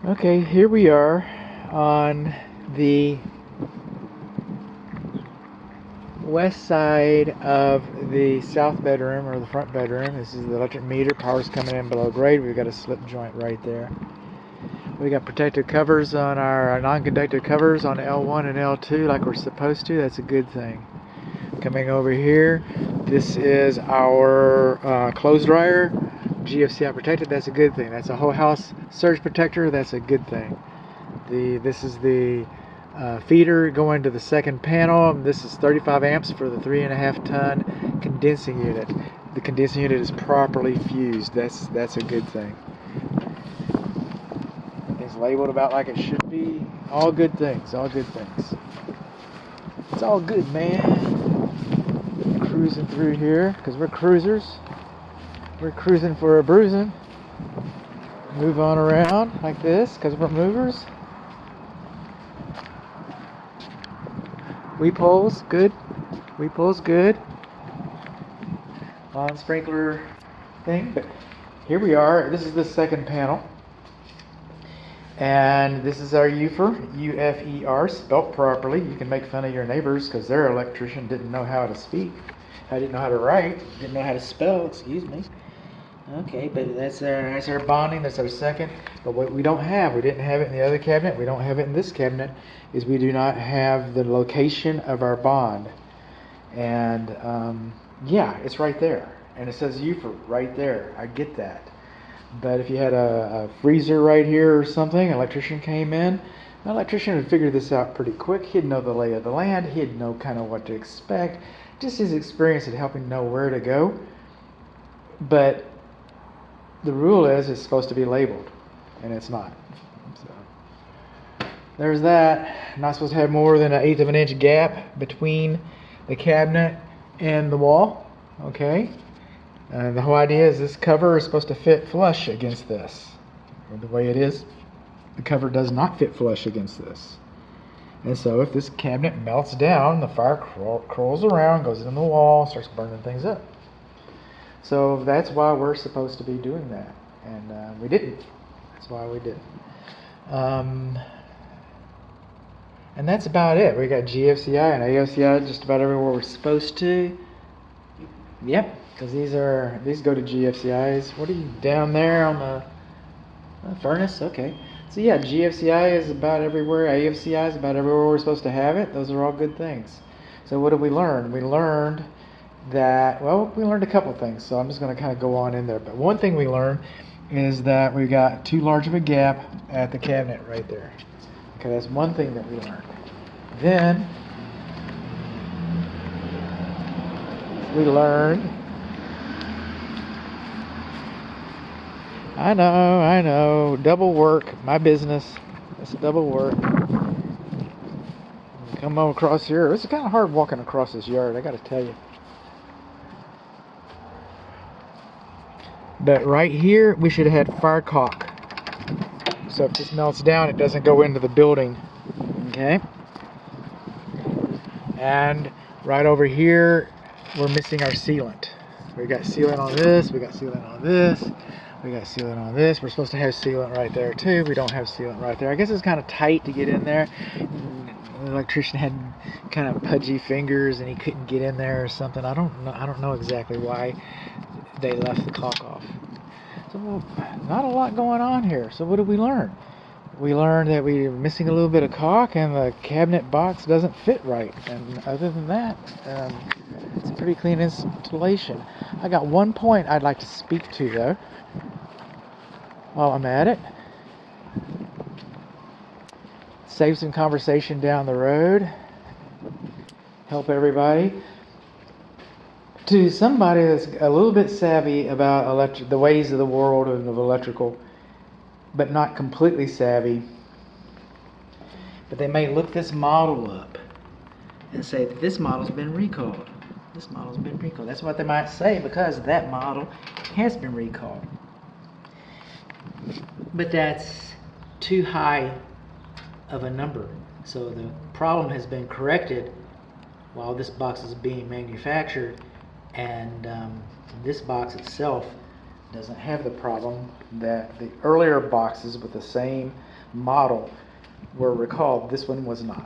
Okay, here we are on the west side of the south bedroom, or the front bedroom. This is the electric meter. Power's coming in below grade. We've got a slip joint right there. We got protective covers on our non-conductive covers on L1 and L2 like we're supposed to. That's a good thing. Coming over here, this is our clothes dryer, GFCI protected. That's a good thing. That's a whole house surge protector. That's a good thing. This is the feeder going to the second panel. This is 35 amps for the 3.5 ton condensing unit. The condensing unit is properly fused. That's a good thing. It's labeled about like it should be. All good things. All good things. It's all good, man. Cruising through here because we're cruisers. We're cruising for a bruising. Move on around like this because we're movers. Weep holes, good. Weep holes, good. Lawn sprinkler thing. But here we are. This is the second panel. And this is our UFER, U-F-E-R, spelt properly. You can make fun of your neighbors because their electrician didn't know how to speak. I didn't know how to write, didn't know how to spell, excuse me. Okay, but that's our bonding, that's our second. But what we don't have, we didn't have it in the other cabinet, we don't have it in this cabinet, is we do not have the location of our bond. And yeah, it's right there. And it says UFER right there. I get that. But if you had a freezer right here or something, an electrician came in, the electrician would figure this out pretty quick. He'd know the lay of the land. He'd know kind of what to expect. Just his experience would help him know where to go. But the rule is it's supposed to be labeled, and it's not. So there's that. Not supposed to have more than 1/8 of an inch gap between the cabinet and the wall. Okay. The whole idea is this cover is supposed to fit flush against this. And the way it is, the cover does not fit flush against this. And so if this cabinet melts down, the fire crawls around, goes in the wall, starts burning things up. So that's why we're supposed to be doing that. And we didn't. That's why we didn't. And that's about it. We got GFCI and AFCI just about everywhere we're supposed to. Yep. Because these go to GFCIs. What are you down there on the furnace? Okay. So yeah, GFCI is about everywhere. AFCI is about everywhere we're supposed to have it. Those are all good things. So what did we learn? We learned that, well, we learned a couple things. So I'm just going to kind of go on in there. But one thing we learned is that we got too large of a gap at the cabinet right there. Okay, that's one thing that we learned. Then we learned, I know, double work, my business, it's double work. Come on across here, it's kind of hard walking across this yard, I gotta tell you. But right here, we should have had fire caulk. So if this melts down, it doesn't go into the building, okay? And right over here, we're missing our sealant. We got sealant on this, we got sealant on this. We got sealant on this. We're supposed to have sealant right there too. We don't have sealant right there. I guess it's kind of tight to get in there. The electrician had kind of pudgy fingers and he couldn't get in there or something. I don't know exactly why they left the caulk off. So not a lot going on here. So what did we learn? We learned that we were missing a little bit of caulk and the cabinet box doesn't fit right. And other than that, it's a pretty clean installation. I got one point I'd like to speak to though. While I'm at it, save some conversation down the road, help everybody. To somebody that's a little bit savvy about the ways of the world and of electrical, but not completely savvy, but they may look this model up and say that this model's been recalled. This model's been recalled. That's what they might say because that model has been recalled. But that's too high of a number. So the problem has been corrected while this box is being manufactured, and this box itself Doesn't have the problem that the earlier boxes with the same model were recalled. This one was not.